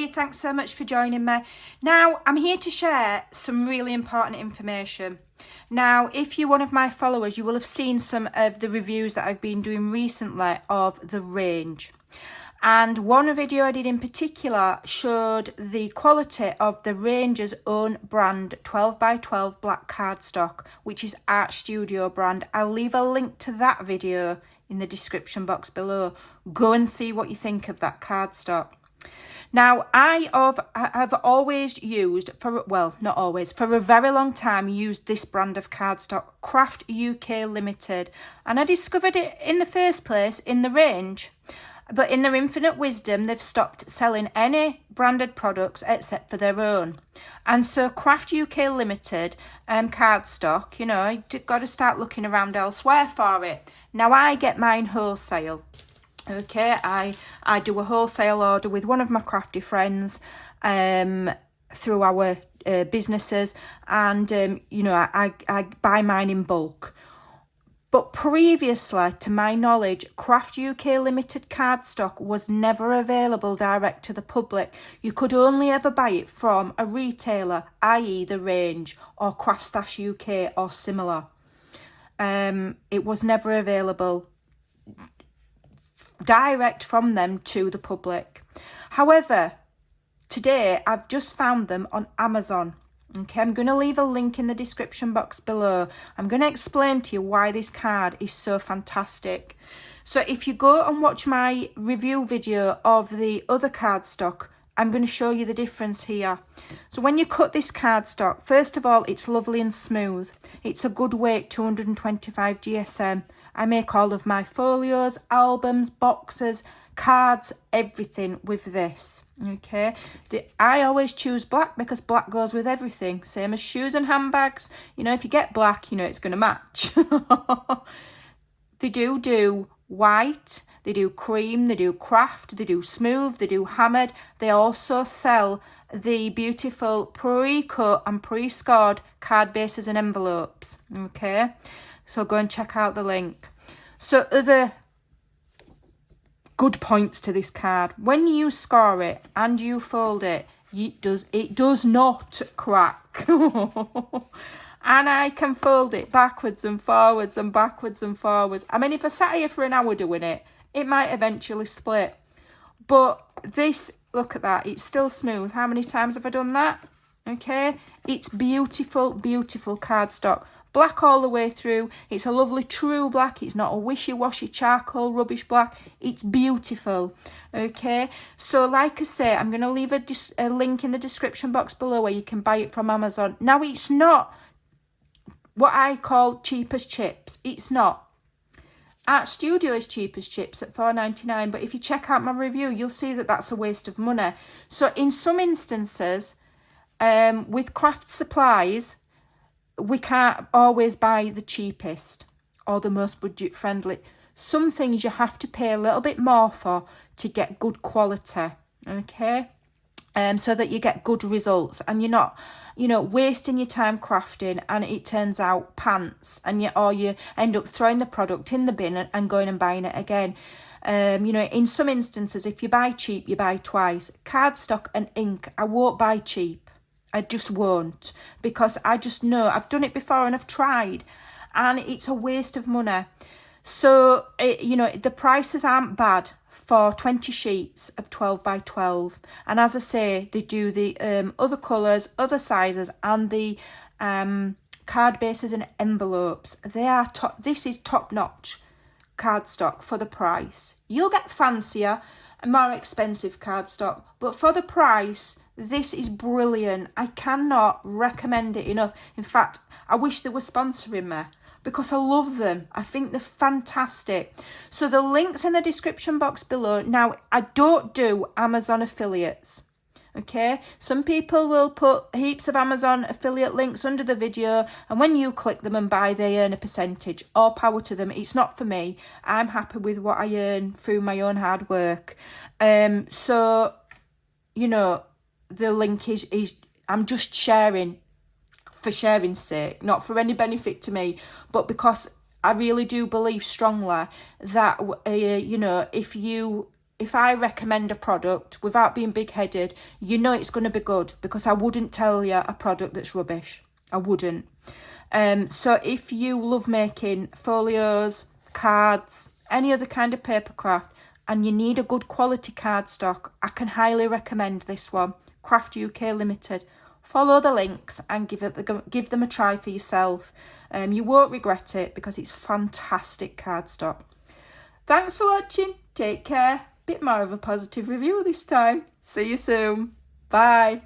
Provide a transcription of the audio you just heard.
here, thanks so much for joining me. Now, I'm here to share some really important information. Now, if you're one of my followers, you will have seen some of the reviews that I've been doing recently of the range. And one video I did in particular showed the quality of the range's own brand 12x12 black cardstock, which is Art Studio brand. I'll leave a link to that video in the description box below. Go and see what you think of that cardstock. Now, I have always used, for a very long time, used this brand of cardstock, Craft UK Limited. And I discovered it in the first place in the range. But in their infinite wisdom, they've stopped selling any branded products except for their own. And so Craft UK Limited cardstock, you know, you've got to start looking around elsewhere for it. Now, I get mine wholesale. Okay, I do a wholesale order with one of my crafty friends through our businesses, and you know, I buy mine in bulk. But previously, to my knowledge, Craft UK Limited cardstock was never available direct to the public. You could only ever buy it from a retailer, i.e. the range or Craft Stash UK or similar. It was never available direct from them to the public. However, today I've just found them on Amazon. Okay, I'm going to leave a link in the description box below. I'm going to explain to you why this card is so fantastic. So if you go and watch my review video of the other cardstock, I'm going to show you the difference here. So when you cut this cardstock, first of all, it's lovely and smooth. It's a good weight, 225 GSM. I make all of my folios, albums, boxes, cards, everything with this. Okay, I always choose black because black goes with everything. Same as shoes and handbags. You know, if you get black, you know it's going to match. They do white, they do cream, they do craft, they do smooth, they do hammered. They also sell the beautiful pre-cut and pre-scored card bases and envelopes. Okay, so go and check out the link. So other good points to this card: when you score it and you fold it, it does not crack. And I can fold it backwards and forwards and backwards and forwards. I mean, if I sat here for an hour doing it, it might eventually split. But this, look at that, it's still smooth. How many times have I done that? Okay, it's beautiful, beautiful cardstock. Black all the way through. It's a lovely true black. It's not a wishy-washy charcoal rubbish black. It's beautiful. Okay, so like I say, I'm going to leave a link in the description box below where you can buy it from Amazon. Now, it's not what I call cheap as chips. It's not. Art Studio is cheap as chips at $4.99, but if you check out my review, you'll see that that's a waste of money. So in some instances, with craft supplies, we can't always buy the cheapest or the most budget friendly. Some things you have to pay a little bit more for to get good quality. Okay, so that you get good results and you're not, you know, wasting your time crafting and it turns out pants, and you end up throwing the product in the bin and going and buying it again. You know, in some instances, if you buy cheap, you buy twice. Cardstock and ink, I won't buy cheap. I just won't, because I just know I've done it before and I've tried, and it's a waste of money. So, you know, the prices aren't bad for 20 sheets of 12x12. And as I say, they do the other colours, other sizes, and the card bases and envelopes. They are top. This is top-notch cardstock for the price. You'll get fancier and more expensive cardstock, but for the price, this is brilliant. I cannot recommend it enough. In fact, I wish they were sponsoring me because I love them. I think they're fantastic. So the link's in the description box below. Now, I don't do Amazon affiliates. Okay, some people will put heaps of Amazon affiliate links under the video, and when you click them and buy, they earn a percentage. All power to them. It's not for me. I'm happy with what I earn through my own hard work. So, you know, the link is I'm just sharing for sharing's sake, not for any benefit to me, but because I really do believe strongly that you know, if if I recommend a product without being big-headed, you know it's going to be good, because I wouldn't tell you a product that's rubbish. I wouldn't. So if you love making folios, cards, any other kind of paper craft, and you need a good quality cardstock, I can highly recommend this one, Craft UK Limited. Follow the links and give them a try for yourself. You won't regret it, because it's fantastic cardstock. Thanks for watching. Take care. Bit more of a positive review this time. See you soon. Bye.